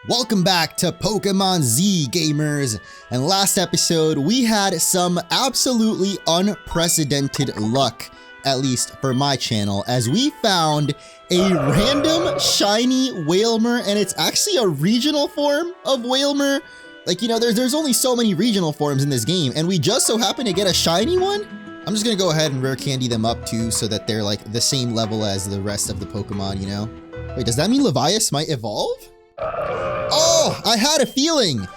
Welcome back to Pokemon Z, gamers! And last episode, we had some absolutely unprecedented luck, at least for my channel, as we found a random shiny wailmer, and it's actually a regional form of wailmer. Like, you know, there's only so many regional forms in this game, and we just so happen to get a shiny one? I'm just gonna go ahead and rare candy them up too, so that they're like the same level as the rest of the Pokemon, you know? Wait, does that mean Levias might evolve? Oh, I had a feeling!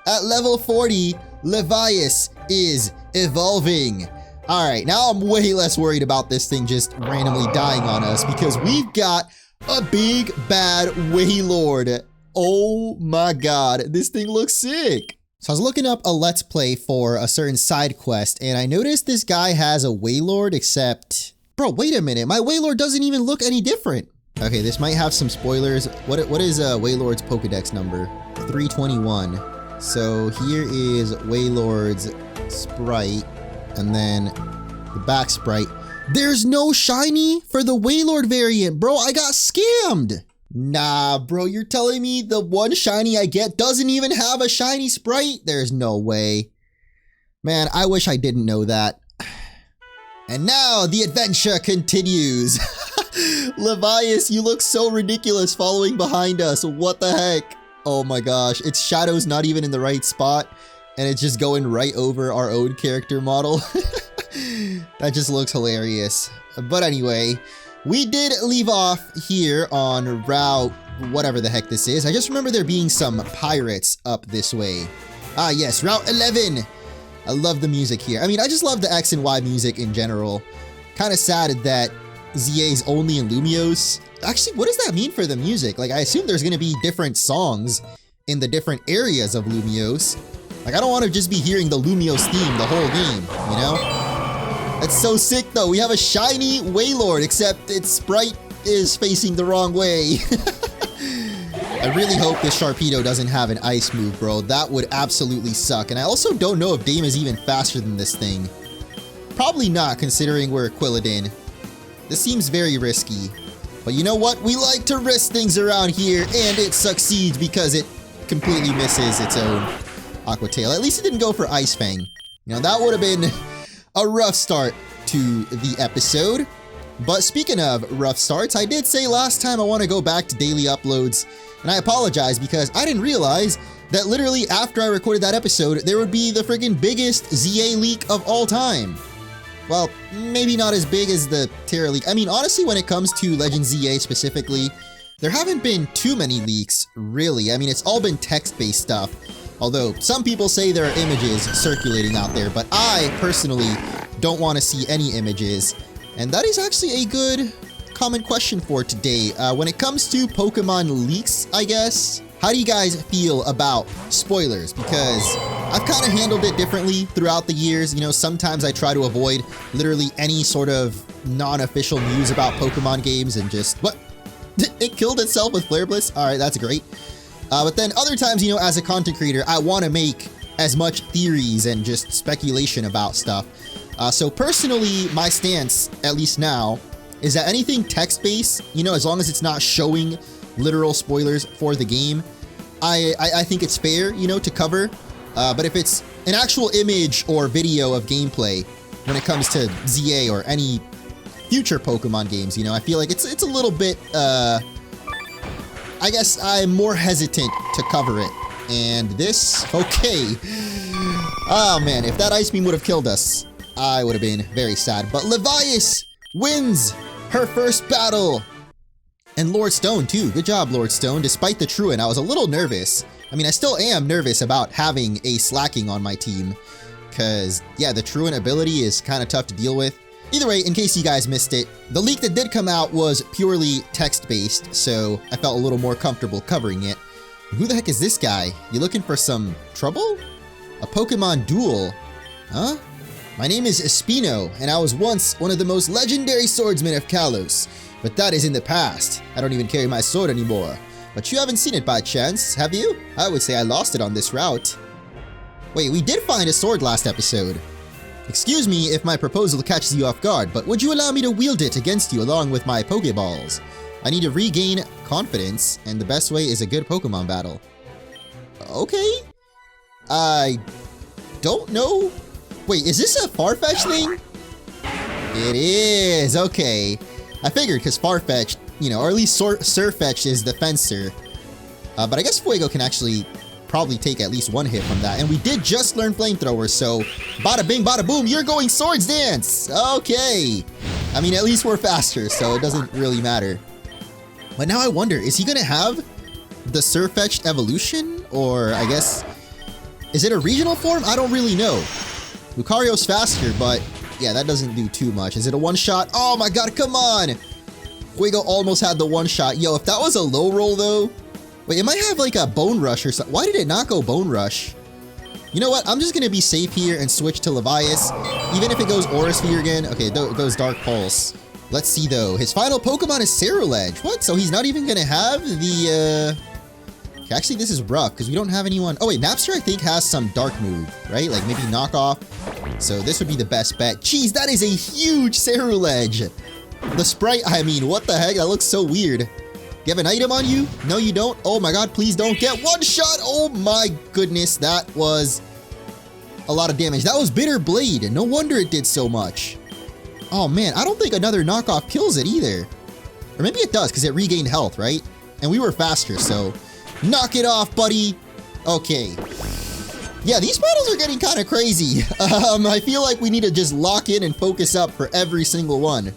At level 40, Levias is evolving. Alright, now I'm way less worried about this thing just randomly dying on us because we've got a big bad Wailord. Oh my god, this thing looks sick. So I was looking up a Let's Play for a certain side quest and I noticed this guy has a Wailord except... Bro, wait a minute, my Wailord doesn't even look any different. Okay, this might have some spoilers. What is Wailord's Pokedex number? 321. So here is Wailord's sprite, and then the back sprite. There's no shiny for the Wailord variant, bro. I got scammed. Nah, bro, you're telling me the one shiny I get doesn't even have a shiny sprite? There's no way. Man, I wish I didn't know that. And now the adventure continues. Levias, you look so ridiculous following behind us. What the heck? Oh my gosh, its shadow's not even in the right spot and it's just going right over our own character model. That just looks hilarious. But anyway, we did leave off here on route whatever the heck this is. I just remember there being some pirates up this way. Ah yes, route 11. I love the music here. I mean, I just love the X and Y music in general. Kind of sad that Z-A is only in Lumiose. Actually, what does that mean for the music? Like, I assume there's gonna be different songs in the different areas of Lumiose. Like, I don't want to just be hearing the Lumiose theme the whole game, you know? That's so sick, though. We have a shiny Wailord, except its sprite is facing the wrong way. I really hope this Sharpedo doesn't have an ice move, bro. That would absolutely suck. And I also don't know if Dame is even faster than this thing. Probably not, considering we're Quilladin. This seems very risky. But you know what? We like to risk things around here, and it succeeds because it completely misses its own Aqua Tail. At least it didn't go for Ice Fang. You know, that would have been a rough start to the episode. But speaking of rough starts, I did say last time I want to go back to daily uploads. And I apologize because I didn't realize that literally after I recorded that episode, there would be the freaking biggest ZA leak of all time. Well, maybe not as big as the Terra leak. I mean, honestly, when it comes to Legends Z-A specifically, there haven't been too many leaks, really. I mean, it's all been text-based stuff. Although, some people say there are images circulating out there, but I, personally, don't want to see any images. And that is actually a good common question for today. When it comes to Pokemon leaks, I guess, how do you guys feel about spoilers? Because I've kind of handled it differently throughout the years. You know, sometimes I try to avoid literally any sort of non-official news about Pokemon games and just, what? It killed itself with Flare Blitz? Alright, that's great. But then other times, you know, as a content creator, I want to make as much theories and just speculation about stuff. So personally, my stance, at least now, is that anything text-based, you know, as long as it's not showing literal spoilers for the game, I think it's fair, you know, to cover. But if it's an actual image or video of gameplay when it comes to ZA or any future Pokemon games, you know, I feel like it's a little bit, I guess I'm more hesitant to cover it. And this, okay. Oh man, if that Ice Beam would have killed us, I would have been very sad. But Levias wins her first battle. And Lord Stone too. Good job, Lord Stone. Despite the Truant, I was a little nervous. I mean, I still am nervous about having a Slacking on my team. Because, yeah, the Truant ability is kind of tough to deal with. Either way, in case you guys missed it, the leak that did come out was purely text-based, so I felt a little more comfortable covering it. Who the heck is this guy? You looking for some trouble? A Pokemon duel? Huh? My name is Espino, and I was once one of the most legendary swordsmen of Kalos. But that is in the past. I don't even carry my sword anymore. But you haven't seen it by chance, have you? I would say I lost it on this route. Wait, we did find a sword last episode. Excuse me if my proposal catches you off guard, but would you allow me to wield it against you along with my Pokeballs? I need to regain confidence, and the best way is a good Pokemon battle. Okay. I don't know. Wait, is this a Farfetch thing? It is. Okay. I figured because Farfetch, you know, or at least Surfetch is the fencer. But I guess Fuego can actually probably take at least one hit from that. And we did just learn Flamethrower, so bada bing, bada boom, you're going Swords Dance! Okay. I mean, at least we're faster, so it doesn't really matter. But now I wonder, is he gonna have the Surfetched evolution? Or I guess, is it a regional form? I don't really know. Lucario's faster, but yeah, that doesn't do too much. Is it a one-shot? Oh my god, come on! Fuego almost had the one-shot. Yo, if that was a low roll though... Wait, it might have like a Bone Rush or something. Why did it not go Bone Rush? You know what? I'm just gonna be safe here and switch to Levias. Even if it goes Aura Sphere again. Okay, it goes Dark Pulse. Let's see though. His final Pokemon is Sillage. What? So he's not even gonna have the... Actually, this is rough because we don't have anyone... Oh wait, Napster I think has some Dark move, right? Like maybe Knockoff. So this would be the best bet. Jeez, that is a huge Sillage. The sprite, I mean, what the heck? That looks so weird. You have an item on you? No, you don't? Oh my god, please don't get one shot! Oh my goodness, that was a lot of damage. That was Bitter Blade. No wonder it did so much. Oh man, I don't think another knockoff kills it either. Or maybe it does because it regained health, right? And we were faster, so... Knock it off, buddy! Okay. Yeah, these battles are getting kind of crazy. I feel like we need to just lock in and focus up for every single one.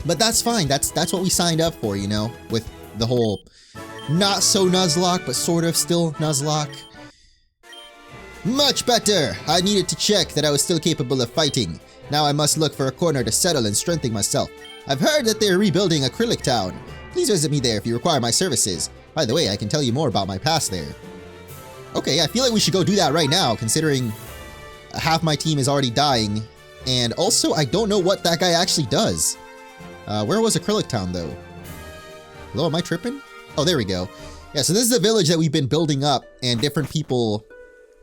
But that's fine. That's what we signed up for, you know? With the whole not so Nuzlocke, but sort of still Nuzlocke. Much better! I needed to check that I was still capable of fighting. Now I must look for a corner to settle and strengthen myself. I've heard that they're rebuilding Acrylic Town. Please visit me there if you require my services. By the way, I can tell you more about my past there. Okay, I feel like we should go do that right now, considering half my team is already dying. And also, I don't know what that guy actually does. Where was Acrylic Town, though? Hello, am I tripping? Oh, there we go. Yeah, so this is the village that we've been building up, and different people,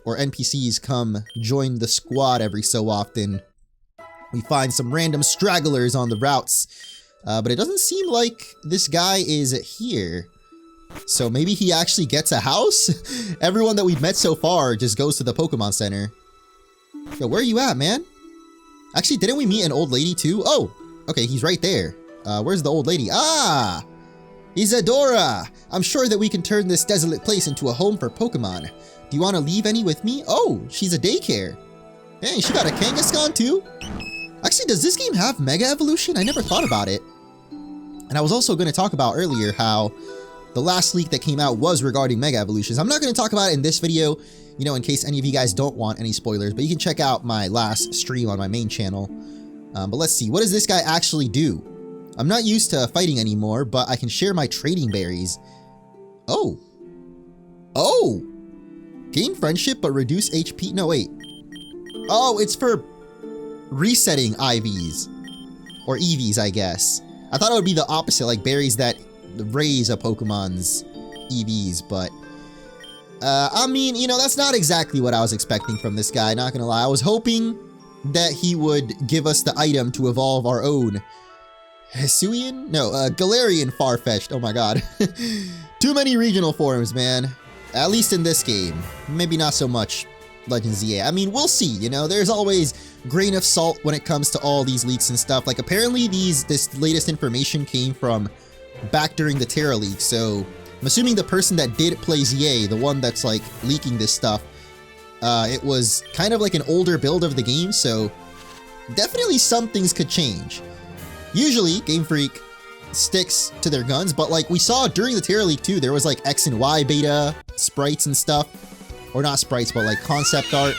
or NPCs, come join the squad every so often. We find some random stragglers on the routes, but it doesn't seem like this guy is here. So maybe he actually gets a house? Everyone that we've met so far just goes to the Pokemon Center. Yo, where are you at, man? Actually, didn't we meet an old lady too? Oh, okay, he's right there. Where's the old lady? Ah! Isadora! I'm sure that we can turn this desolate place into a home for Pokemon. Do you want to leave any with me? Oh, she's a daycare. Hey, she got a Kangaskhan too? Actually, does this game have Mega Evolution? I never thought about it. And I was also going to talk about earlier how the last leak that came out was regarding Mega Evolutions. I'm not going to talk about it in this video, you know, in case any of you guys don't want any spoilers, but you can check out my last stream on my main channel. But let's see, what does this guy actually do? I'm not used to fighting anymore, but I can share my trading berries. Oh. Oh! Gain friendship, but reduce HP. No, wait. Oh, it's for resetting IVs. Or EVs, I guess. I thought it would be the opposite, like berries that raise a Pokemon's EVs, but... I mean, you know, that's not exactly what I was expecting from this guy, not gonna lie. I was hoping that he would give us the item to evolve our own Hisuian? No, Galarian Farfetch'd. Oh my god. Too many regional forms, man. At least in this game. Maybe not so much Legends Z-A. I mean, we'll see, you know? There's always grain of salt when it comes to all these leaks and stuff. Like, apparently this latest information came from back during the Terra leak, so I'm assuming the person that did play Z-A, the one that's, like, leaking this stuff, it was kind of like an older build of the game, so definitely some things could change. Usually, Game Freak sticks to their guns, but like we saw during the Terra Leak too, there was like X and Y beta sprites and stuff. Or not sprites, but like concept art.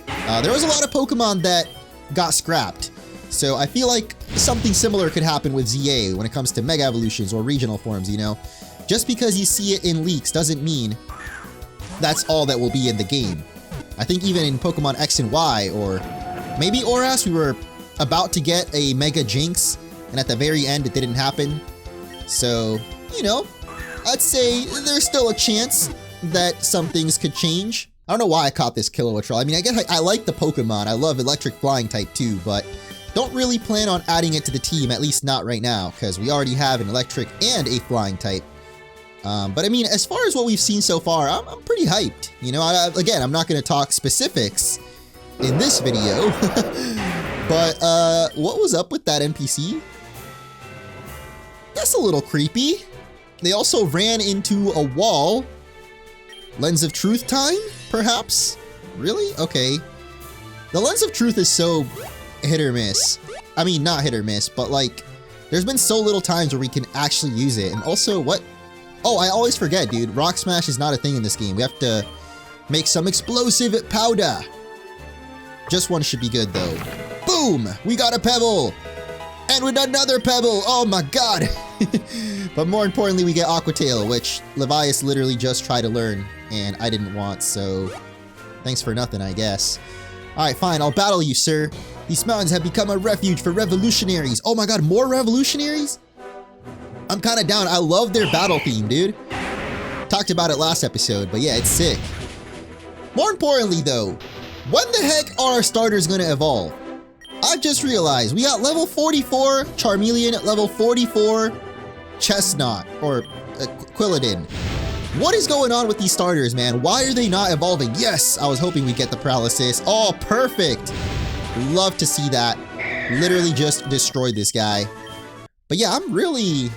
There was a lot of Pokemon that got scrapped. So I feel like something similar could happen with Z-A when it comes to Mega Evolutions or regional forms, you know? Just because you see it in leaks doesn't mean that's all that will be in the game. I think even in Pokemon X and Y, or maybe Oras, we were about to get a Mega Jinx, and at the very end it didn't happen. So, you know, I'd say there's still a chance that some things could change. I don't know why I caught this Kilowattrel. I mean, I guess I like the Pokemon. I love Electric Flying type too, but don't really plan on adding it to the team, at least not right now, because we already have an Electric and a Flying type. But I mean, as far as what we've seen so far, I'm pretty hyped. You know, again, I'm not going to talk specifics in this video. But what was up with that NPC? That's a little creepy. They also ran into a wall. Lens of Truth time, perhaps? Really? Okay. The Lens of Truth is so hit or miss. I mean, not hit or miss, but like, there's been so little times where we can actually use it. And also, what? Oh, I always forget, dude. Rock Smash is not a thing in this game. We have to make some explosive powder. Just one should be good, though. Boom! We got a pebble! And with another pebble! Oh my god! But more importantly, we get Aqua Tail, which Levias literally just tried to learn, and I didn't want, so thanks for nothing, I guess. Alright, fine, I'll battle you, sir. These mountains have become a refuge for revolutionaries. Oh my god, more revolutionaries? I'm kinda down. I love their battle theme, dude. Talked about it last episode, but yeah, it's sick. More importantly, though, when the heck are our starters gonna evolve? I've just realized we got level 44 Charmeleon, level 44 Chesnaught, or Quilladin. What is going on with these starters, man? Why are they not evolving? Yes, I was hoping we'd get the paralysis. Oh, perfect. Love to see that. Literally just destroyed this guy. But yeah, I'm really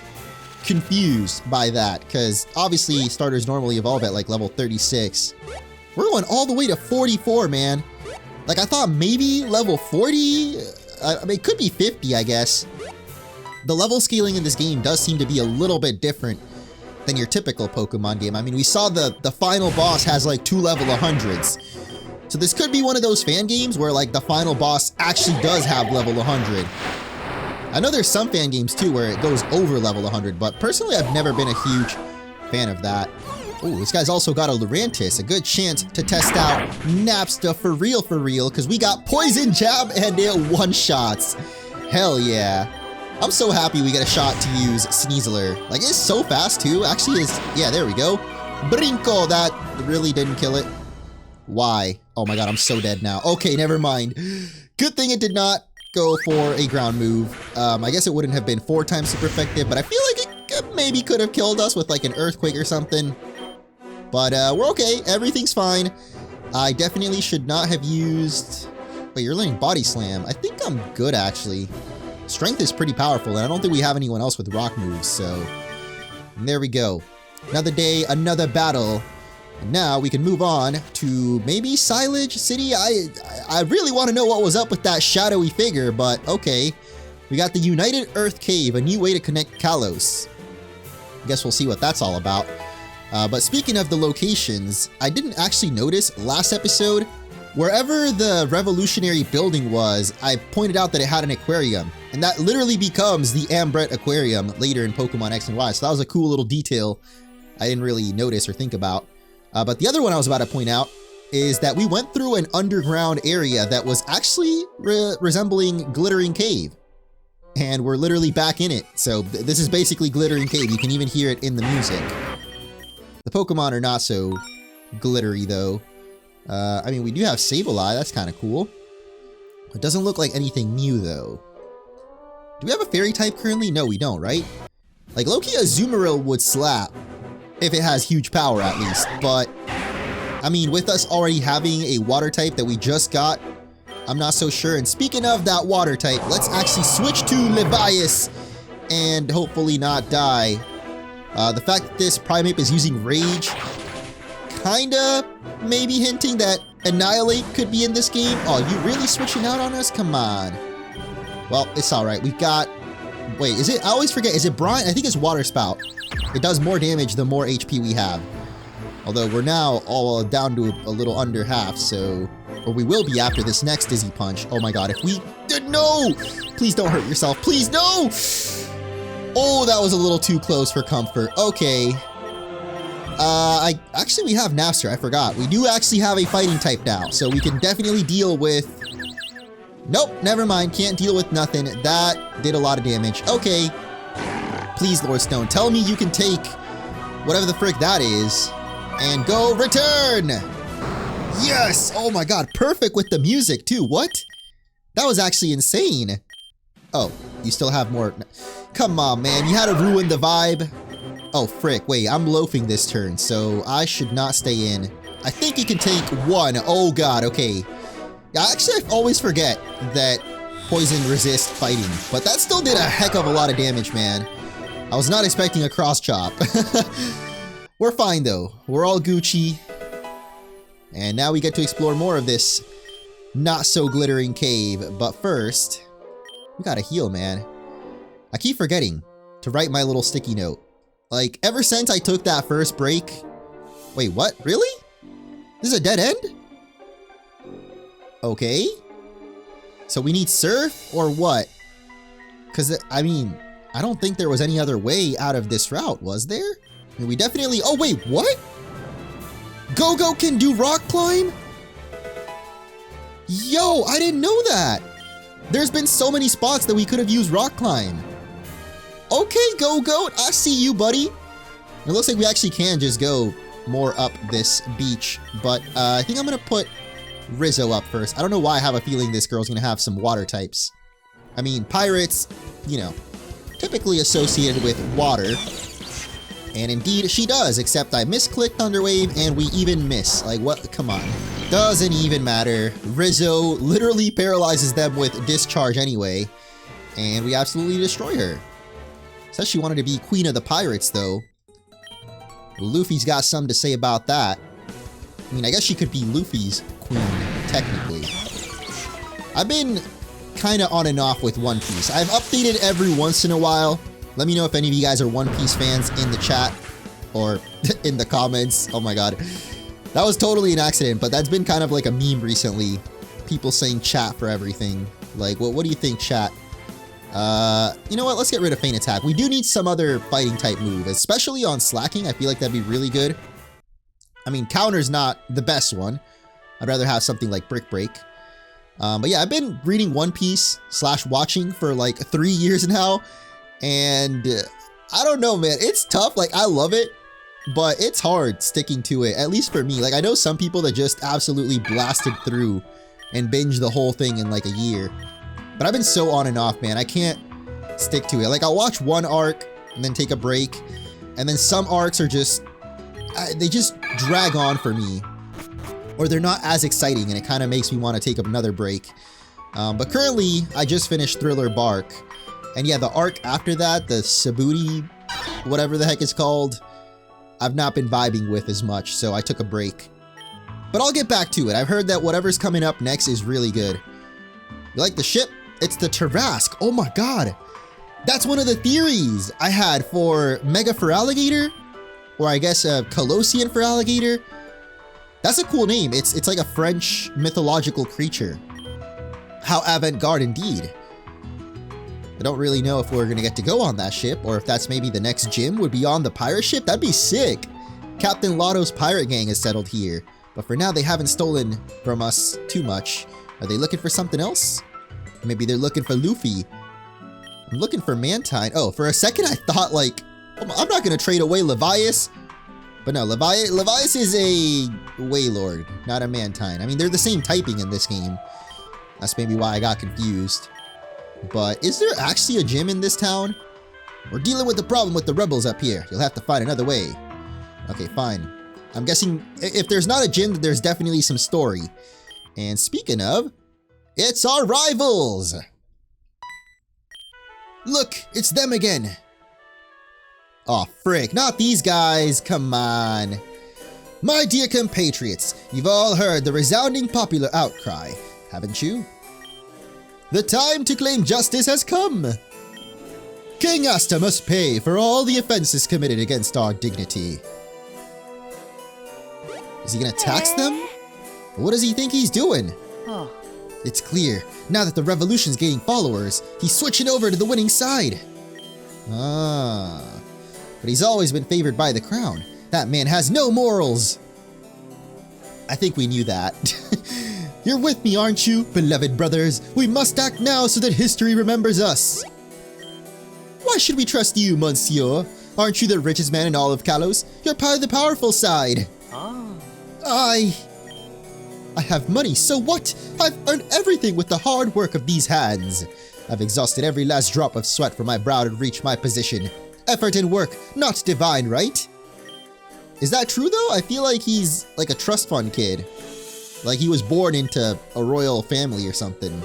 confused by that, because obviously starters normally evolve at like level 36. We're going all the way to 44, man. Like, I thought maybe level 40? I mean, it could be 50, I guess. The level scaling in this game does seem to be a little bit different than your typical Pokemon game. I mean, we saw the final boss has like 2 level 100s. So this could be one of those fan games where like the final boss actually does have level 100. I know there's some fan games too where it goes over level 100, but personally I've never been a huge fan of that. Oh, this guy's also got a Lurantis, a good chance to test out Napsta for real, because we got Poison Jab and it one-shots. Hell yeah. I'm so happy we get a shot to use Sneasler. Like, it's so fast too. Actually, yeah, there we go. Brinco, that really didn't kill it. Why? Oh my god, I'm so dead now. Okay, never mind. Good thing it did not go for a ground move. I guess it wouldn't have been 4 times super effective, but I feel like it maybe could have killed us with like an earthquake or something. But we're okay. Everything's fine. I definitely should not have used... Wait, you're learning Body Slam. I think I'm good, actually. Strength is pretty powerful, and I don't think we have anyone else with rock moves, so... And there we go. Another day, another battle. And now we can move on to maybe Sillage City. I really want to know what was up with that shadowy figure, but okay. We got the United Earth Cave, a new way to connect Kalos. I guess we'll see what that's all about. But speaking of the locations, I didn't actually notice last episode, wherever the revolutionary building was, I pointed out that it had an aquarium. And that literally becomes the Ambret Aquarium later in Pokemon X and Y. So that was a cool little detail I didn't really notice or think about. But the other one I was about to point out is that we went through an underground area that was actually resembling Glittering Cave. And we're literally back in it. So this is basically Glittering Cave. You can even hear it in the music. The Pokemon are not so glittery, though. I mean, we do have Sableye. That's kind of cool. It doesn't look like anything new, though. Do we have a Fairy type currently? No, we don't, right? Like, Loki, a Azumarill would slap. If it has huge power, at least. But, I mean, with us already having a Water type that we just got, I'm not so sure. And speaking of that Water type, let's actually switch to Levias and hopefully not die. The fact that this Primeape is using Rage, kinda maybe hinting that Annihilate could be in this game. Oh, you really switching out on us? Come on. Well, it's alright. We've got... Wait, is it... I always forget. Is it Brine? I think it's Water Spout. It does more damage the more HP we have. Although we're now all down to a little under half, so... Or we will be after this next Dizzy Punch. Oh my god, if we... No! Please don't hurt yourself. Please, no! Oh, that was a little too close for comfort. Okay. Actually, we have Napster. I forgot. We do actually have a fighting type now, so we can definitely deal with... Nope, never mind. Can't deal with nothing. That did a lot of damage. Okay. Please, Lord Stone, tell me you can take whatever the frick that is and go return! Yes! Oh my god, perfect with the music, too. What? That was actually insane. Oh, you still have more... Come on, man. You had to ruin the vibe. Oh, frick. Wait, I'm loafing this turn, so I should not stay in. I think he can take one. Oh, God. Okay. Actually, I always forget that poison resists fighting, but that still did a heck of a lot of damage, man. I was not expecting a cross chop. We're fine, though. We're all Gucci. And now we get to explore more of this not-so-glittering cave. But first, we gotta heal, man. I keep forgetting to write my little sticky note. Like, ever since I took that first break... Wait, what? Really? This is a dead end? Okay. So we need surf or what? Because, I mean, I don't think there was any other way out of this route, was there? I mean, we definitely... Oh, wait, what? Go-Go can do rock climb? Yo, I didn't know that. There's been so many spots that we could have used rock climb. Okay, Go-Goat, I see you, buddy. It looks like we actually can just go more up this beach, but I think I'm gonna put Rizzo up first. I don't know why I have a feeling this girl's gonna have some water types. I mean, pirates, you know, typically associated with water. And indeed, she does, except I misclicked Thunderwave and we even miss. Like, what? Come on. Doesn't even matter. Rizzo literally paralyzes them with discharge anyway, and we absolutely destroy her. Says she wanted to be Queen of the Pirates, though. Luffy's got something to say about that. I mean, I guess she could be Luffy's queen, technically. I've been kind of on and off with One Piece. I've updated every once in a while. Let me know if any of you guys are One Piece fans in the chat or in the comments. Oh my god. That was totally an accident, but that's been kind of like a meme recently. People saying chat for everything. Like, what do you think, chat? You know what? Let's get rid of Feint Attack. We do need some other fighting type move, especially on slacking. I feel like that'd be really good. I mean, counter's not the best one. I'd rather have something like Brick Break. But yeah, I've been reading One Piece / watching for like 3 years now. And I don't know, man. It's tough. Like, I love it, but it's hard sticking to it, at least for me. Like, I know some people that just absolutely blasted through and binged the whole thing in like a year. But I've been so on and off, man. I can't stick to it. Like, I'll watch one arc and then take a break. And then some arcs are just... they just drag on for me. Or they're not as exciting, and it kind of makes me want to take another break. But currently, I just finished Thriller Bark. And yeah, the arc after that, the Sabuti, whatever the heck it's called, I've not been vibing with as much, so I took a break. But I'll get back to it. I've heard that whatever's coming up next is really good. You like the ship? It's the Tarrasque. Oh my god. That's one of the theories I had for Mega for Alligator. Or I guess Kalosian for Alligator. That's a cool name. It's like a French mythological creature. How avant-garde indeed. I don't really know if we're gonna get to go on that ship, or if that's maybe the next gym would be on the pirate ship. That'd be sick. Captain Lotto's pirate gang has settled here, but for now they haven't stolen from us too much. Are they looking for something else? Maybe they're looking for Luffy. I'm looking for Mantine. Oh, for a second I thought like, I'm not gonna trade away Levias. But no, Levias is a Wailord, not a Mantine. I mean, they're the same typing in this game. That's maybe why I got confused. But is there actually a gym in this town? We're dealing with the problem with the rebels up here. You'll have to find another way. Okay, fine. I'm guessing if there's not a gym, then there's definitely some story. And speaking of, it's our rivals! Look, it's them again. Aw, frick, not these guys, come on. My dear compatriots, you've all heard the resounding popular outcry, haven't you? The time to claim justice has come. King Asta must pay for all the offenses committed against our dignity. Is he gonna tax them? What does he think he's doing? Oh. It's clear, now that the revolution's gaining followers, he's switching over to the winning side. Ah, but he's always been favored by the crown. That man has no morals. I think we knew that. You're with me, aren't you, beloved brothers? We must act now so that history remembers us. Why should we trust you, monsieur? Aren't you the richest man in all of Kalos? You're part of the powerful side. Ah. I have money, so what? I've earned everything with the hard work of these hands. I've exhausted every last drop of sweat from my brow to reach my position. Effort and work, not divine, right? Is that true though? I feel like he's like a trust fund kid. Like he was born into a royal family or something.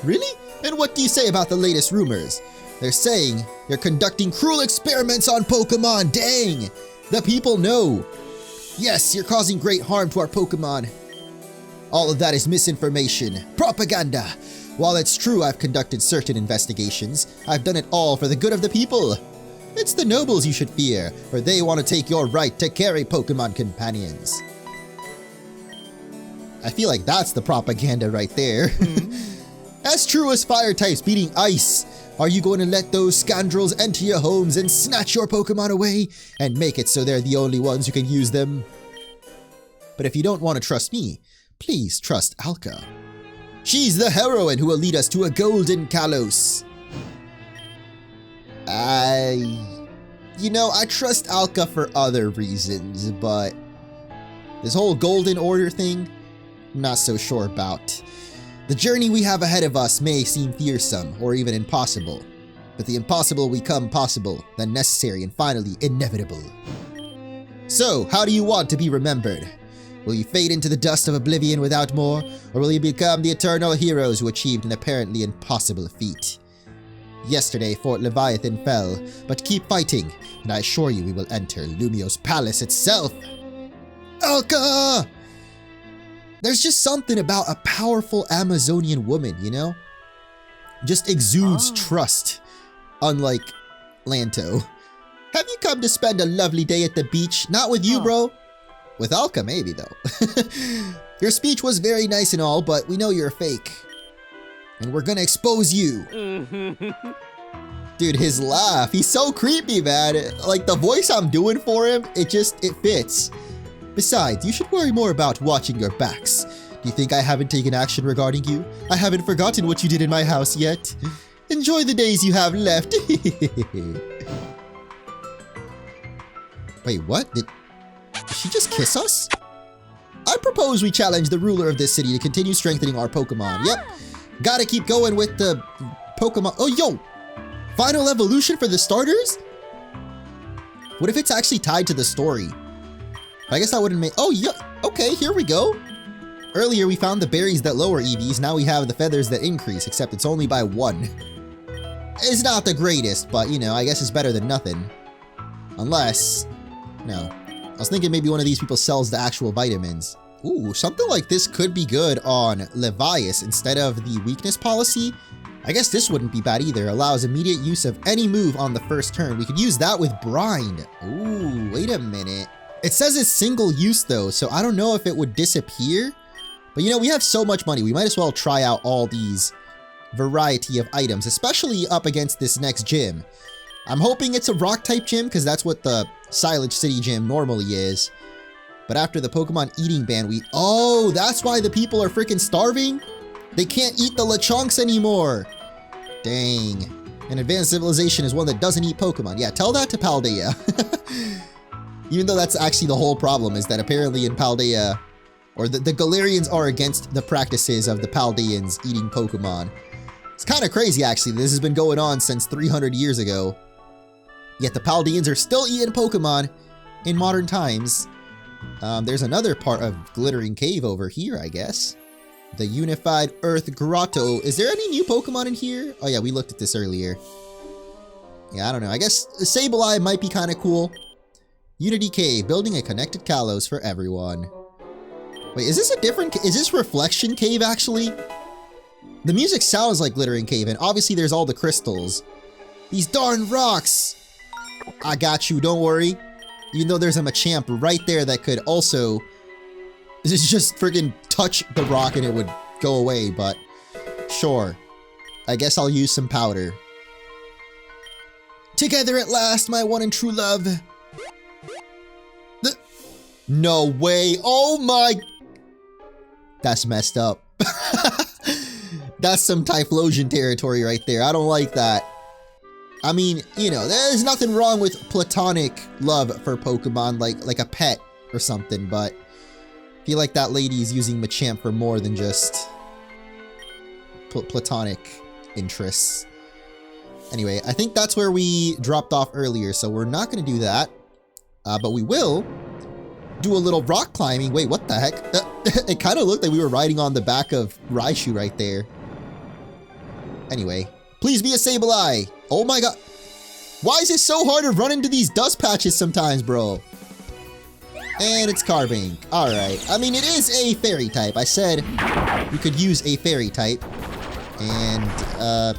Really? And what do you say about the latest rumors? They're saying you're conducting cruel experiments on Pokemon. Dang! The people know. Yes, you're causing great harm to our Pokemon. All of that is misinformation. Propaganda. While it's true I've conducted certain investigations, I've done it all for the good of the people. It's the nobles you should fear, for they want to take your right to carry Pokemon companions. I feel like that's the propaganda right there. As true as fire types beating ice, are you going to let those scoundrels enter your homes and snatch your Pokemon away and make it so they're the only ones who can use them? But if you don't want to trust me, please trust Alka. She's the heroine who will lead us to a golden Kalos. You know, I trust Alka for other reasons, but this whole Golden Order thing, I'm not so sure about. The journey we have ahead of us may seem fearsome or even impossible, but the impossible will become possible, then necessary, and finally inevitable. So, how do you want to be remembered? Will you fade into the dust of oblivion without more, or will you become the eternal heroes who achieved an apparently impossible feat? Yesterday, Fort Leviathan fell, but keep fighting, and I assure you we will enter Lumio's palace itself. Alka! There's just something about a powerful Amazonian woman, you know? Just exudes trust, unlike Lanto. Have you come to spend a lovely day at the beach? Not with you, bro. With Alka, maybe, though. Your speech was very nice and all, but we know you're a fake. And we're gonna expose you. Dude, his laugh, he's so creepy, man. Like, the voice I'm doing for him, it fits. Besides, you should worry more about watching your backs. Do you think I haven't taken action regarding you? I haven't forgotten what you did in my house yet. Enjoy the days you have left. Wait, what? Did she just kiss us? I propose we challenge the ruler of this city to continue strengthening our Pokemon. Yep. Gotta keep going with the Pokemon. Oh, yo! Final evolution for the starters? What if it's actually tied to the story? I guess that wouldn't make... Oh, yeah. Okay, here we go. Earlier, we found the berries that lower EVs. Now we have the feathers that increase, except it's only by 1. It's not the greatest, but, you know, I guess it's better than nothing. Unless... No. I was thinking maybe one of these people sells the actual vitamins. Ooh, something like this could be good on Levias instead of the weakness policy. I guess this wouldn't be bad either. Allows immediate use of any move on the first turn. We could use that with Brine. Ooh, wait a minute. It says it's single use though, so I don't know if it would disappear. But you know, we have so much money, we might as well try out all these variety of items, especially up against this next gym. I'm hoping it's a rock type gym because that's what the Sillage City gym normally is. But after the Pokemon eating ban, oh, that's why the people are freaking starving? They can't eat the Lechonks anymore. Dang. An advanced civilization is one that doesn't eat Pokemon. Yeah, tell that to Paldea. Even though that's actually the whole problem, is that apparently in Paldea, or the Galarians are against the practices of the Paldeans eating Pokemon. It's kind of crazy, actually. This has been going on since 300 years ago. Yet the Paldeans are still eating Pokemon in modern times. There's another part of Glittering Cave over here, I guess. The Unified Earth Grotto. Is there any new Pokemon in here? Oh yeah, we looked at this earlier. Yeah, I don't know. I guess Sableye might be kind of cool. Unity Cave, building a connected Kalos for everyone. Wait, is this a different... Is this Reflection Cave, actually? The music sounds like Glittering Cave, and obviously there's all the crystals. These darn rocks! I got you, don't worry. Even though there's a Machamp right there that could also... just freaking touch the rock and it would go away, but... Sure. I guess I'll use some powder. Together at last, my one and true love. No way. Oh my... That's messed up. That's some Typhlosion territory right there. I don't like that. I mean, you know, there's nothing wrong with platonic love for Pokemon, like a pet or something, but I feel like that lady is using Machamp for more than just platonic interests. Anyway, I think that's where we dropped off earlier, so we're not going to do that. But we will do a little rock climbing. Wait, what the heck? It kind of looked like we were riding on the back of Raichu right there. Anyway, please be a Sableye. Oh my god. Why is it so hard to run into these dust patches sometimes, bro? And it's Carbink. Alright. I mean, it is a fairy type. I said you could use a fairy type. And,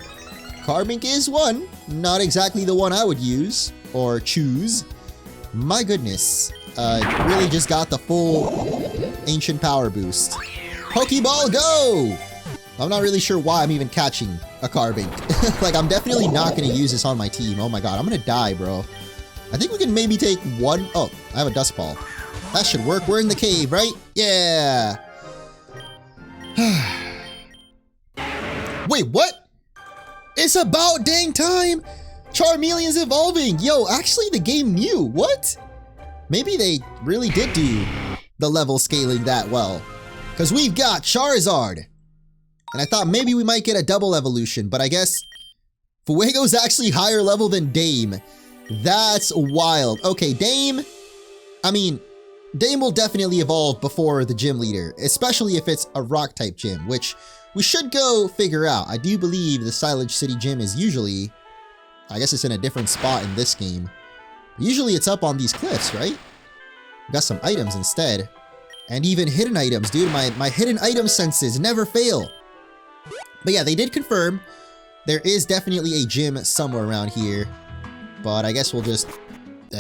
Carbink is one. Not exactly the one I would use or choose. My goodness. Really just got the full ancient power boost. Pokeball, go! I'm not really sure why I'm even catching a Carbink. Like, I'm definitely not going to use this on my team. Oh my god, I'm going to die, bro. I think we can maybe take one. Oh, I have a Dust Ball. That should work. We're in the cave, right? Yeah. Wait, what? It's about dang time. Charmeleon's evolving. Yo, actually the game knew. What? Maybe they really did do the level scaling that well. Because we've got Charizard. And I thought maybe we might get a double evolution, but I guess Fuego's actually higher level than Dame. That's wild. Okay, Dame will definitely evolve before the gym leader, especially if it's a rock type gym, which we should go figure out. I do believe the Sillage City gym is usually, I guess it's in a different spot in this game. Usually it's up on these cliffs, right? We got some items instead. And even hidden items, dude. My hidden item senses never fail. But yeah, they did confirm there is definitely a gym somewhere around here. But I guess we'll just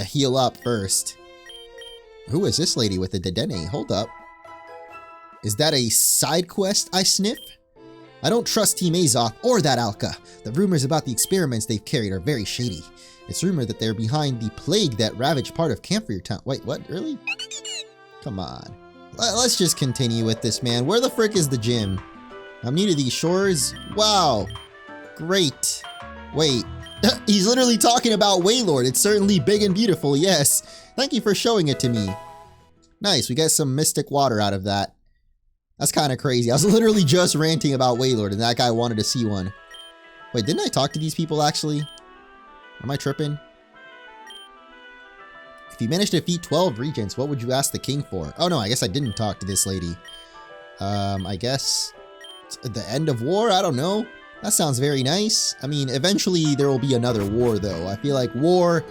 heal up first. Who is this lady with the Dedenne? Hold up. Is that a side quest I sniff? I don't trust Team Azoth or that Alka. The rumors about the experiments they've carried are very shady. It's rumored that they're behind the plague that ravaged part of Camphor Town. Wait, what? Really? Come on. Let's just continue with this, man. Where the frick is the gym? I'm new to these shores. Wow. Great. Wait. He's literally talking about Wailord. It's certainly big and beautiful, yes. Thank you for showing it to me. Nice, we got some mystic water out of that. That's kind of crazy. I was literally just ranting about Wailord and that guy wanted to see one. Wait, didn't I talk to these people actually? Am I tripping? If you managed to defeat 12 regents, what would you ask the king for? Oh no, I guess I didn't talk to this lady. I guess the end of war? I don't know. That sounds very nice. I mean, eventually there will be another war though. I feel like war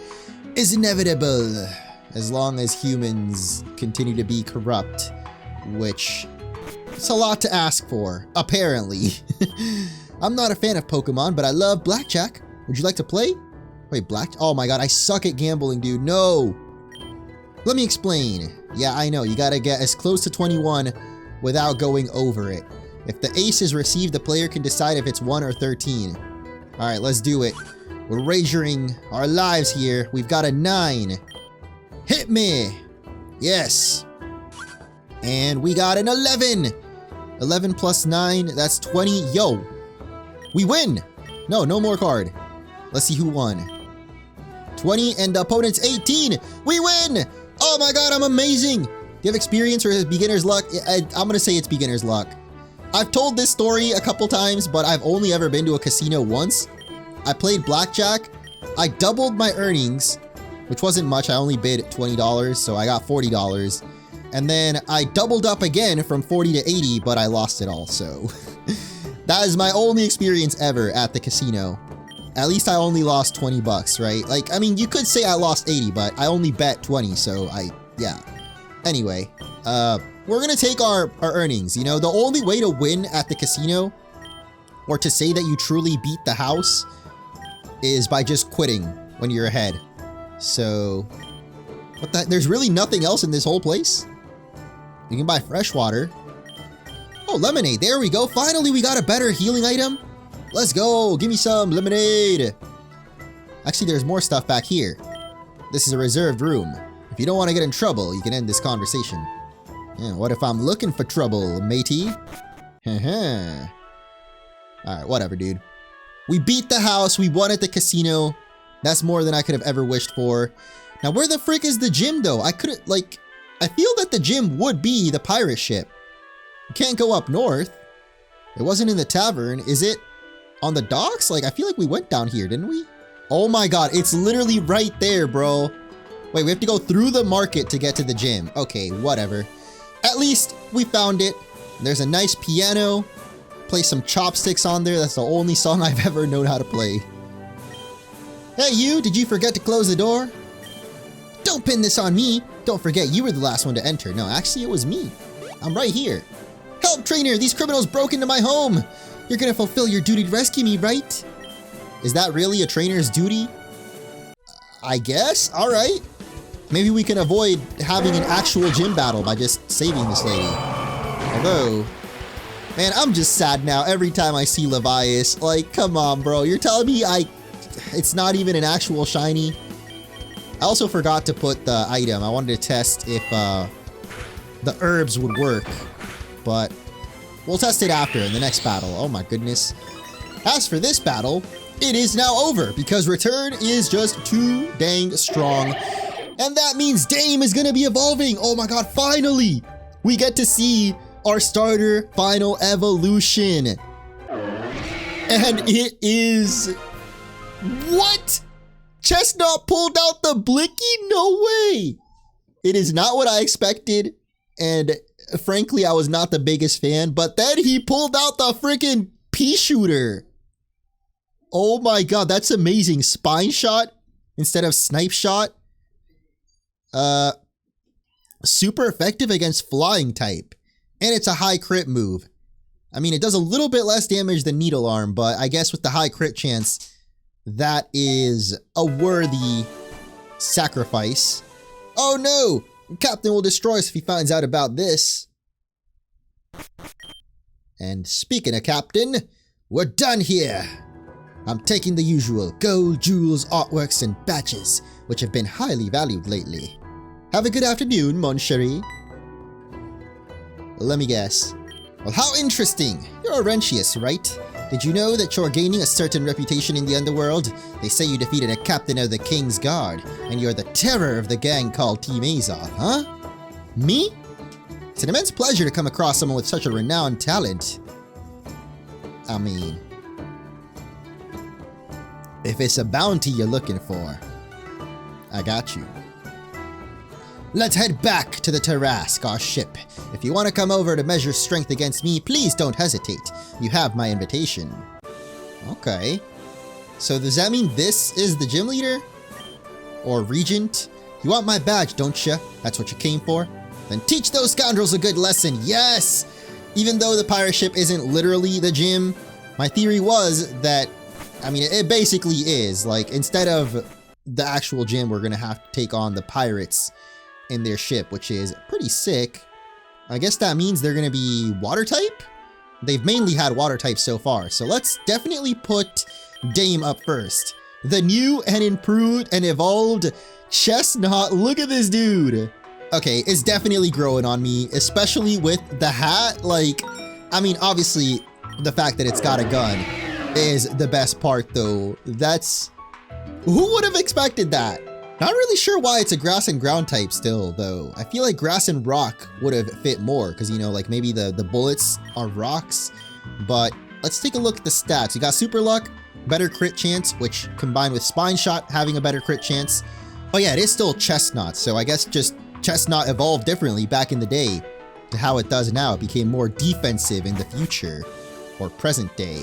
is inevitable as long as humans continue to be corrupt, which it's a lot to ask for, apparently. I'm not a fan of Pokemon, but I love Blackjack. Would you like to play? Wait, oh my god, I suck at gambling, dude. No! Let me explain. Yeah, I know, you gotta get as close to 21 without going over it. If the ace is received, the player can decide if it's 1 or 13. Alright, let's do it. We're wagering our lives here. We've got a 9. Hit me! Yes! And we got an 11! 11 plus 9, that's 20. Yo! We win! No, no more card. Let's see who won. 20 and the opponent's 18! We win! Oh my god, I'm amazing! Do you have experience or is it beginner's luck? I'm gonna say it's beginner's luck. I've told this story a couple times, but I've only ever been to a casino once. I played blackjack. I doubled my earnings, which wasn't much. I only bid $20, so I got $40. And then I doubled up again from 40 to 80, but I lost it all, so that is my only experience ever at the casino. At least I only lost 20 bucks, right? Like, I mean, you could say I lost 80, but I only bet 20, so yeah. Anyway, we're gonna take our earnings, you know? The only way to win at the casino, or to say that you truly beat the house, is by just quitting when you're ahead. So, what the, there's really nothing else in this whole place? You can buy fresh water. Oh, lemonade, there we go. Finally, we got a better healing item. Let's go, give me some lemonade. Actually, there's more stuff back here. This is a reserved room. If you don't want to get in trouble, you can end this conversation. Yeah, what if I'm looking for trouble, matey? Alright, whatever, dude. We beat the house, we won at the casino. That's more than I could have ever wished for. Now, where the frick is the gym, though? I couldn't, like, I feel that the gym would be the pirate ship. You can't go up north. It wasn't in the tavern, is it? on the docks? Like, I feel like we went down here, didn't we? Oh my god, it's literally right there, bro. Wait, we have to go through the market to get to the gym. Okay, whatever. At least we found it. There's a nice piano. Play some chopsticks on there. That's the only song I've ever known how to play. Hey you, did you forget to close the door? Don't pin this on me. Don't forget you were the last one to enter. No, actually it was me. I'm right here. Help, trainer! These criminals broke into my home! You're gonna fulfill your duty to rescue me, right? Is that really a trainer's duty? I guess? Alright. Maybe we can avoid having an actual gym battle by just saving this lady. Although, man, I'm just sad now every time I see Levias. Like, come on, bro. You're telling me it's not even an actual shiny? I also forgot to put the item. I wanted to test if the herbs would work, but we'll test it after in the next battle. Oh my goodness. As for this battle, it is now over because Return is just too dang strong. And that means Dame is gonna be evolving. Oh my god, finally! We get to see our starter final evolution. And it is... What? Chesnaught pulled out the Blicky? No way! It is not what I expected. And frankly, I was not the biggest fan. But then he pulled out the freaking pea shooter. Oh my god, that's amazing. Spine shot instead of snipe shot. Super effective against flying type. And it's a high crit move. I mean, it does a little bit less damage than Needle Arm, but I guess with the high crit chance, that is a worthy sacrifice. Oh no! Captain will destroy us if he finds out about this. And speaking of Captain, we're done here. I'm taking the usual gold, jewels, artworks, and badges, which have been highly valued lately. Have a good afternoon, mon chéri. Let me guess. Well, how interesting. You're a Rentius, right? Did you know that you're gaining a certain reputation in the underworld? They say you defeated a captain of the King's Guard, and you're the terror of the gang called Team Azoth, huh? Me? It's an immense pleasure to come across someone with such a renowned talent. I mean, if it's a bounty you're looking for, I got you. Let's head back to the Tarrasque, our ship. If you want to come over to measure strength against me, please don't hesitate. You have my invitation. Okay. So does that mean this is the gym leader? Or regent? You want my badge, don't you? That's what you came for? Then teach those scoundrels a good lesson, yes! Even though the pirate ship isn't literally the gym, my theory was that, I mean, it basically is. Like, instead of the actual gym, we're gonna have to take on the pirates in their ship, which is pretty sick. I guess that means they're gonna be water type? They've mainly had water type so far, so let's definitely put Dame up first. The new and improved and evolved Chesnaught. Look at this dude. Okay, it's definitely growing on me, especially with the hat. Like, I mean, obviously, the fact that it's got a gun is the best part, though. That's... Who would have expected that? Not really sure why it's a grass and ground type still, though. I feel like grass and rock would have fit more, because, you know, like maybe the bullets are rocks. But let's take a look at the stats. You got super luck, better crit chance, which combined with spine shot having a better crit chance. Oh yeah, it is still Chesnaught, so I guess just Chesnaught evolved differently back in the day to how it does now. It became more defensive in the future, or present day.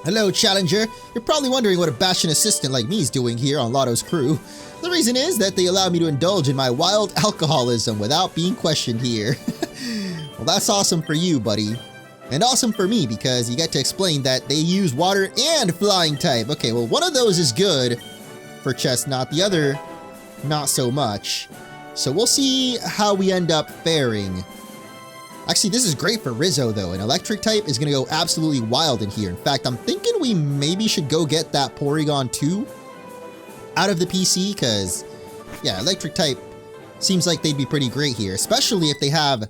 Hello, Challenger. You're probably wondering what a Bastion assistant like me is doing here on Lotto's crew. The reason is that they allow me to indulge in my wild alcoholism without being questioned here. Well, that's awesome for you, buddy. And awesome for me, because you get to explain that they use water and flying type. Okay, well, one of those is good for Chesnaught, the other, not so much. So we'll see how we end up faring. Actually, this is great for Rizzo, though. An electric type is going to go absolutely wild in here. In fact, I'm thinking we maybe should go get that Porygon 2 out of the PC, because, yeah, electric type seems like they'd be pretty great here, especially if they have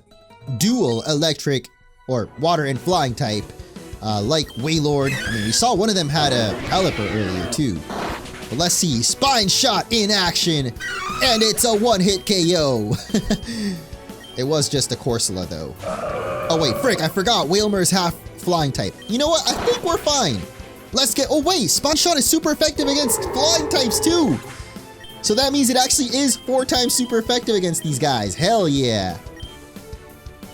dual electric or water and flying type, like Wailord. I mean, we saw one of them had a Pelipper earlier, too. But let's see. Spine shot in action, and it's a one-hit KO. It was just a Corsola, though. Oh wait, frick, I forgot. Wailmer is half flying type. You know what? I think we're fine. Let's get... Oh wait, Spine Shot is super effective against flying types too. So that means it actually is 4 times super effective against these guys. Hell yeah.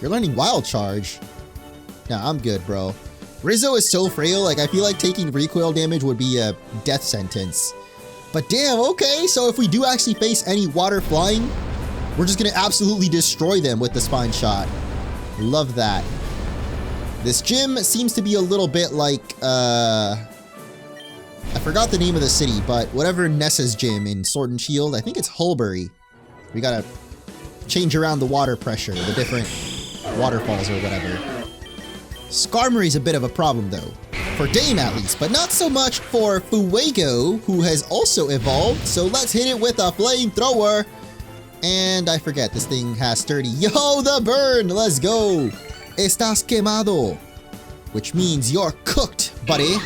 You're learning Wild Charge. Nah, I'm good, bro. Rizzo is so frail, like I feel like taking recoil damage would be a death sentence. But damn, okay, so if we do actually face any water flying, we're just gonna absolutely destroy them with the Spine Shot. Love that. This gym seems to be a little bit like, I forgot the name of the city, but whatever Nessa's gym in Sword and Shield, I think it's Hulbury. We gotta change around the water pressure, the different waterfalls or whatever. Skarmory's a bit of a problem though. For Dame at least, but not so much for Fuego, who has also evolved. So let's hit it with a flamethrower. And I forget, this thing has sturdy. Yo, the burn! Let's go! Estás quemado. Which means you're cooked, buddy.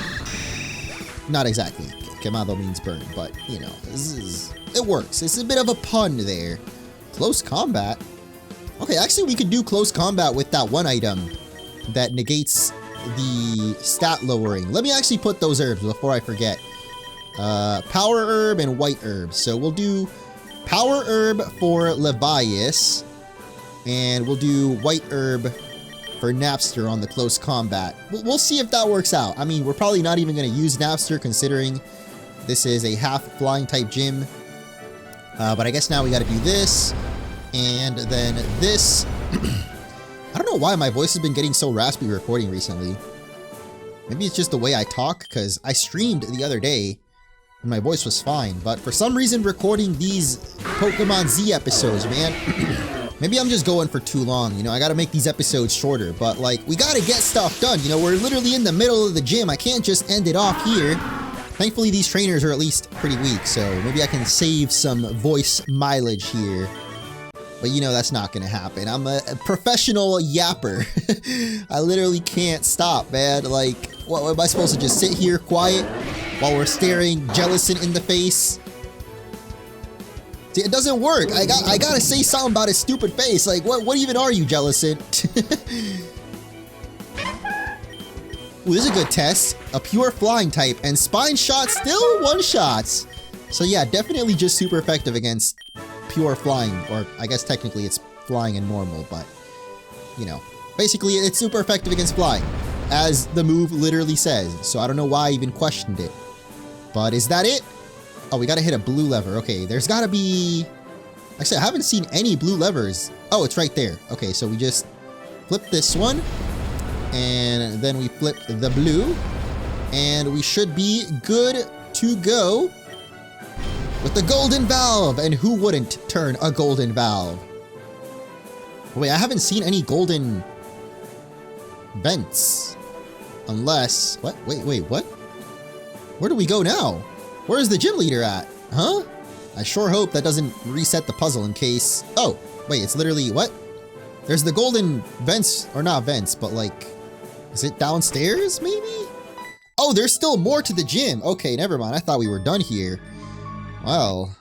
Not exactly. Quemado means burn, but, you know, it works. It's a bit of a pun there. Close combat? Okay, actually we could do close combat with that one item that negates the stat lowering. Let me actually put those herbs before I forget. Power herb and white herb. So we'll do power herb for Levias, and we'll do white herb for Napster on the close combat. We'll see if that works out. I mean, we're probably not even going to use Napster considering this is a half flying type gym. But I guess now we got to do this, and then this. I don't know why my voice has been getting so raspy recording recently. Maybe it's just the way I talk, because I streamed the other day and my voice was fine, but for some reason recording these Pokemon Z episodes, man, maybe I'm just going for too long, you know, I gotta make these episodes shorter, but like, we gotta get stuff done, you know, we're literally in the middle of the gym, I can't just end it off here. Thankfully, these trainers are at least pretty weak, so maybe I can save some voice mileage here. But you know that's not gonna happen. I'm a professional yapper. I literally can't stop, man. Like, what am I supposed to just sit here quiet while we're staring Jellicent in the face? See, it doesn't work. I gotta say something about his stupid face. Like, what even are you, Jellicent? Ooh, this is a good test. A pure flying type, and Spine Shot still one-shots. So yeah, definitely just super effective against pure flying, or I guess technically it's flying and normal, but you know, basically it's super effective against flying, as the move literally says, so I don't know why I even questioned it. But is that it? Oh, we gotta hit a blue lever. Okay, there's gotta be... Actually, I haven't seen any blue levers. Oh, it's right there. Okay, so we just flip this one, and then we flip the blue, and we should be good to go with the golden valve. And who wouldn't turn a golden valve? Wait, I haven't seen any golden vents. Unless... What? Wait, what? Where do we go now? Where's the gym leader at? Huh? I sure hope that doesn't reset the puzzle in case... Oh, wait, it's literally... What? There's the golden vents, or not vents, but like... Is it downstairs, maybe? Oh, there's still more to the gym. Okay, never mind. I thought we were done here. Well.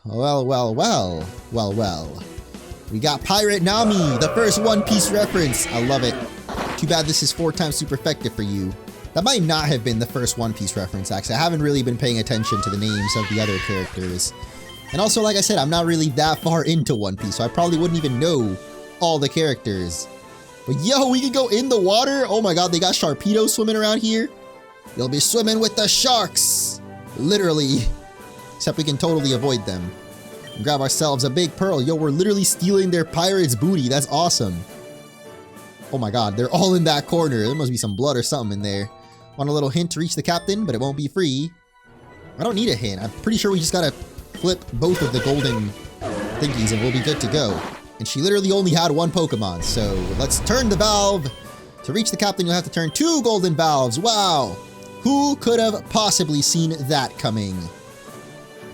We got Pirate Nami, the first One Piece reference. I love it. Too bad this is 4 times super effective for you. That might not have been the first One Piece reference, actually. I haven't really been paying attention to the names of the other characters. And also, like I said, I'm not really that far into One Piece, so I probably wouldn't even know all the characters. But yo, we can go in the water? Oh my god, they got Sharpedos swimming around here? You'll be swimming with the sharks! Literally. Except we can totally avoid them. And grab ourselves a big pearl. Yo, we're literally stealing their pirate's booty. That's awesome. Oh my god, they're all in that corner. There must be some blood or something in there. Want a little hint to reach the captain, but it won't be free. I don't need a hint. I'm pretty sure we just gotta flip both of the golden thingies and we'll be good to go. And she literally only had 1 Pokemon, so let's turn the valve. To reach the captain, you'll have to turn 2 golden valves. Wow. Who could have possibly seen that coming?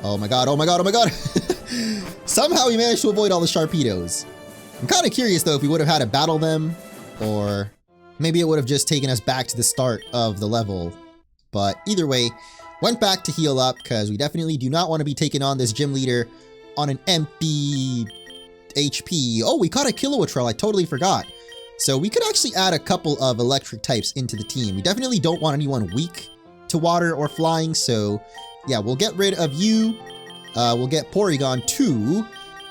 Oh my god, oh my god, oh my god. Somehow we managed to avoid all the Sharpedos. I'm kind of curious though if we would have had to battle them, or maybe it would have just taken us back to the start of the level. But either way, went back to heal up because we definitely do not want to be taking on this gym leader on an empty HP. Oh, we caught a Kilowattrel, I totally forgot. So we could actually add a couple of electric types into the team. We definitely don't want anyone weak to water or flying, so yeah, we'll get rid of you. We'll get Porygon too.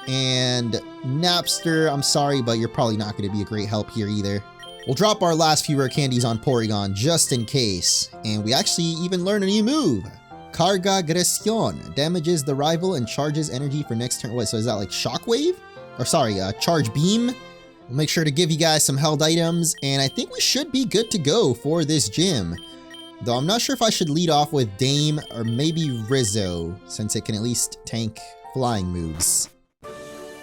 And Napster, I'm sorry, but you're probably not going to be a great help here either. We'll drop our last few rare candies on Porygon just in case. And we actually even learn a new move. Carga Agression. Damages the rival and charges energy for next turn. Wait, so is that like Shockwave? Or sorry, Charge Beam. We'll make sure to give you guys some held items. And I think we should be good to go for this gym. Though I'm not sure if I should lead off with Dame or maybe Rizzo, since it can at least tank flying moves.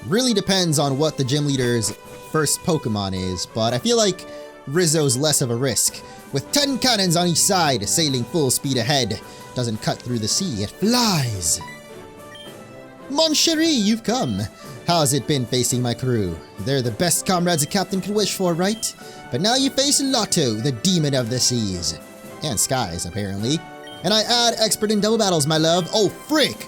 Really depends on what the gym leader's first Pokemon is, but I feel like Rizzo's less of a risk. With 10 cannons on each side, sailing full speed ahead. Doesn't cut through the sea, it flies. Mon chéri, you've come. How's it been facing my crew? They're the best comrades a captain could wish for, right? But now you face Lotto, the demon of the seas. And skies, apparently. And I add expert in double battles, my love. Oh, frick!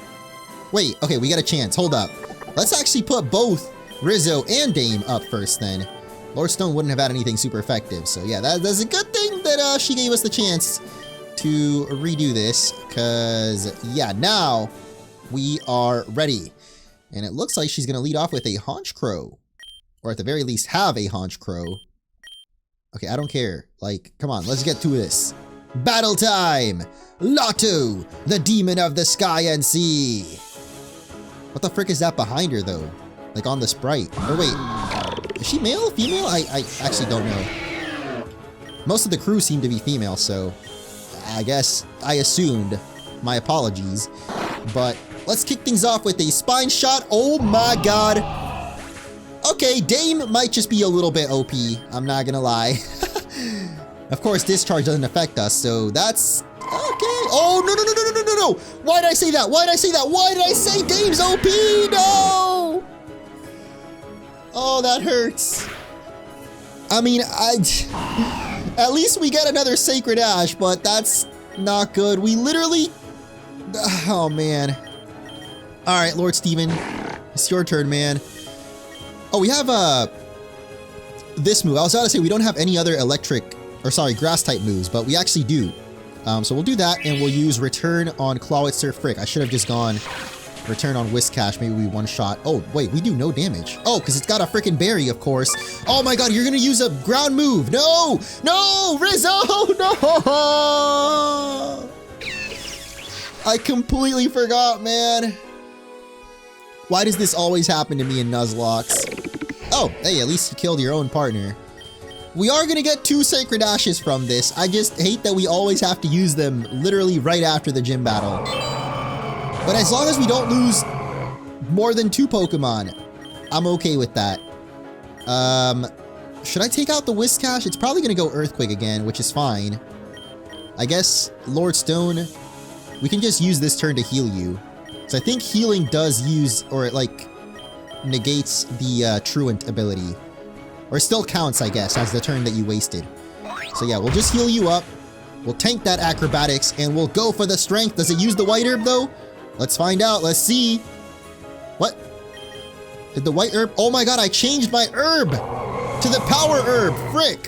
Wait, okay, we got a chance. Hold up. Let's actually put both Rizzo and Dame up first then. Lord Stone wouldn't have had anything super effective. So yeah, that's a good thing that she gave us the chance to redo this. Because, yeah, now we are ready. And it looks like she's going to lead off with a Honchkrow. Or at the very least have a Honchkrow. Okay, I don't care. Like, come on, let's get to this. Battle time! Lotto, the demon of the sky and sea. What the frick is that behind her, though? Like on the sprite. Or wait, is she male? Female? I actually don't know. Most of the crew seem to be female, so I guess I assumed. My apologies. But let's kick things off with a spine shot. Oh my god. Okay, Dame might just be a little bit OP. I'm not gonna lie. Of course, discharge doesn't affect us, so that's okay. Oh, no, no, no, no, no, no, no. Why did I say that? Why did I say that? Why did I say Dame's OP? No! Oh, that hurts. I mean, at least we get another Sacred Ash, but that's not good. We literally... Oh, man. All right, Lord Steven. It's your turn, man. Oh, we have this move. I was about to say we don't have any other electric... Or sorry, grass-type moves, but we actually do. So we'll do that, and we'll use Return on Clawitzer. Frick, I should have just gone Return on Whiscash. Maybe we one-shot. Oh, wait, we do no damage. Oh, because it's got a freaking berry, of course. Oh my god, you're going to use a ground move. No! No! Rizzo! No! I completely forgot, man. Why does this always happen to me in Nuzlocke? Oh, hey, at least you killed your own partner. We are going to get 2 Sacred Ashes from this. I just hate that we always have to use them literally right after the gym battle. But as long as we don't lose more than 2 Pokemon, I'm okay with that. Should I take out the Whiscash? It's probably going to go Earthquake again, which is fine. I guess Lord Stone, we can just use this turn to heal you. So I think healing does use, or it like negates the Truant ability. Or still counts, I guess, as the turn that you wasted. So yeah, we'll just heal you up. We'll tank that Acrobatics, and we'll go for the Strength. Does it use the White Herb, though? Let's find out. Let's see. What? Did the White Herb... Oh my god, I changed my herb to the Power Herb. Frick.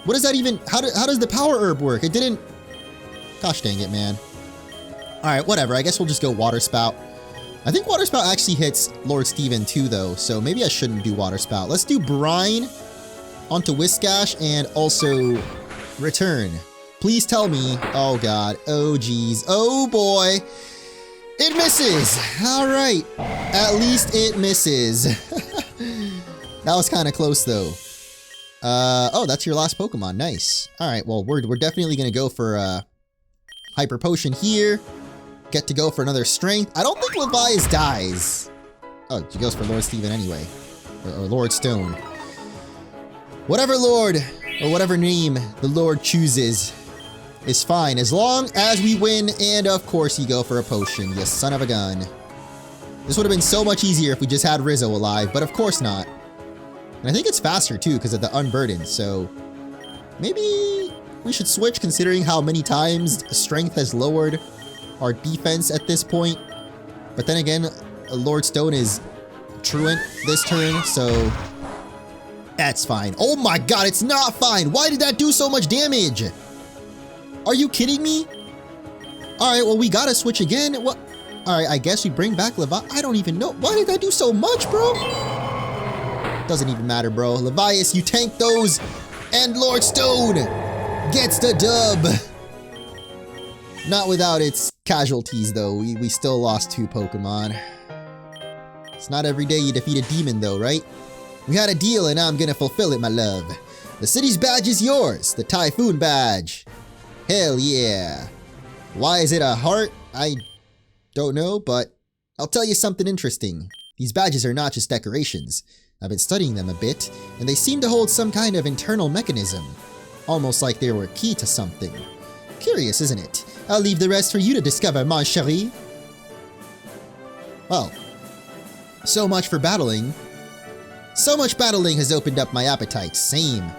What does that even... How does the Power Herb work? It didn't... Gosh dang it, man. Alright, whatever. I guess we'll just go Water Spout. I think Water Spout actually hits Lord Steven too, though, so maybe I shouldn't do Water Spout. Let's do Brine onto Whiscash and also Return. Please tell me. Oh, God. Oh, geez. Oh, boy. It misses. All right. At least it misses. That was kind of close, though. Oh, that's your last Pokemon. Nice. All right, well, we're definitely going to go for Hyper Potion here. Get to go for another Strength. I don't think Levi's dies. Oh, she goes for Lord Steven anyway. Or Lord Stone. Whatever Lord, or whatever name the Lord chooses is fine. As long as we win, and of course you go for a potion, you son of a gun. This would have been so much easier if we just had Rizzo alive, but of course not. And I think it's faster too, because of the Unburdened, so... Maybe we should switch, considering how many times Strength has lowered our defense at this point. But then again, Lord Stone is truant this turn, so... That's fine. Oh my god, it's not fine. Why did that do so much damage? Are you kidding me? Alright, well, we gotta switch again. What? Alright, I guess we bring back Levi. I don't even know. Why did that do so much, bro? Doesn't even matter, bro. Levias, you tank those. And Lord Stone gets the dub. Not without its casualties, though. We still lost 2 Pokemon. It's not every day you defeat a demon, though, right? We had a deal, and I'm gonna fulfill it, my love. The city's badge is yours. The Typhoon badge. Hell yeah. Why is it a heart? I don't know, but I'll tell you something interesting. These badges are not just decorations. I've been studying them a bit, and they seem to hold some kind of internal mechanism. Almost like they were key to something. Curious, isn't it? I'll leave the rest for you to discover, mon chéri. Well, so much for battling. So much battling has opened up my appetite. Same.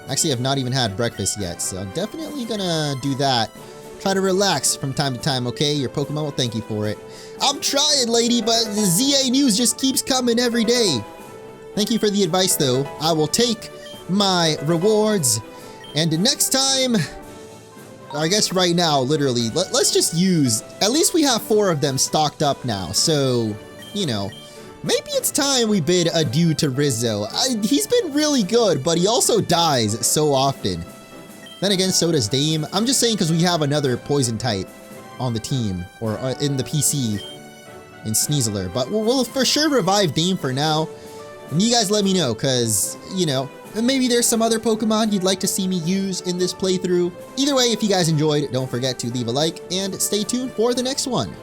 Actually, I've not even had breakfast yet, so I'm definitely gonna do that. Try to relax from time to time, okay? Your Pokemon will thank you for it. I'm trying, lady, but the ZA news just keeps coming every day. Thank you for the advice, though. I will take my rewards. And next time, I guess right now, literally, let's just use, at least we have 4 of them stocked up now. So, you know, maybe it's time we bid adieu to Rizzo. He's been really good, but he also dies so often. Then again, so does Dame. I'm just saying because we have another poison type on the team, or in the PC, in Sneasler. But we'll for sure revive Dame for now. And you guys let me know, because, you know, maybe there's some other Pokemon you'd like to see me use in this playthrough. Either way, if you guys enjoyed, don't forget to leave a like, and stay tuned for the next one.